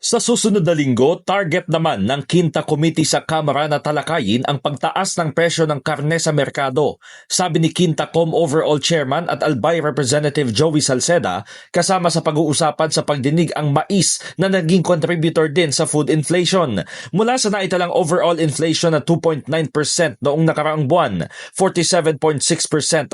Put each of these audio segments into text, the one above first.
Sa susunod na linggo, target naman ng Quinta Committee sa Kamara na talakayin ang pagtaas ng presyo ng karne sa merkado, sabi ni Quintacom Overall Chairman at Albay Representative Joey Salceda, kasama sa pag-uusapan sa pagdinig ang mais na naging contributor din sa food inflation. Mula sa naitalang overall inflation na 2.9% noong nakaraang buwan, 47.6%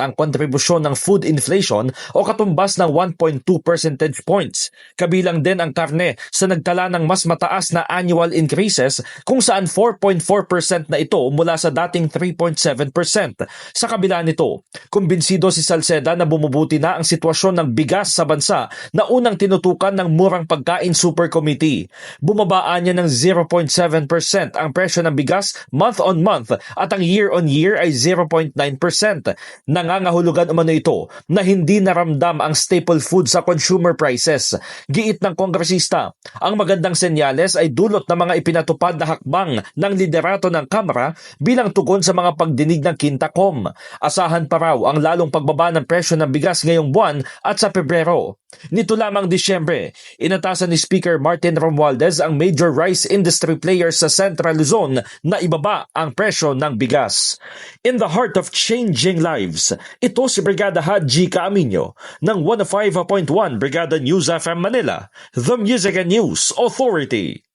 ang kontribusyon ng food inflation o katumbas ng 1.2 percentage points. Kabilang din ang karne sa nagtala ng mas mataas na annual increases kung saan 4.4% na ito mula sa dating 3.7%. Sa kabila nito, kumbinsido si Salceda na bumubuti na ang sitwasyon ng bigas sa bansa na unang tinutukan ng Murang Pagkain Super Committee. Bumabaan niya ng 0.7% ang presyo ng bigas month on month at ang year on year ay 0.9%. Nangangahulugan umano ito na hindi naramdam ang staple food sa consumer prices. Giit ng kongresista, ang magandang senyales ay dulot ng mga ipinatupad na hakbang ng liderato ng Kamara bilang tugon sa mga pagdinig ng Quintacom. Asahan pa raw ang lalong pagbaba ng presyo ng bigas ngayong buwan at sa Pebrero. Nito lamang Disyembre, inatasan ni Speaker Martin Romualdez ang major rice industry players sa Central Luzon na ibaba ang presyo ng bigas. In the heart of changing lives, ito si Brigada Haji Caaminyo ng 105.1 Brigada News FM Manila, The Music and News Authority.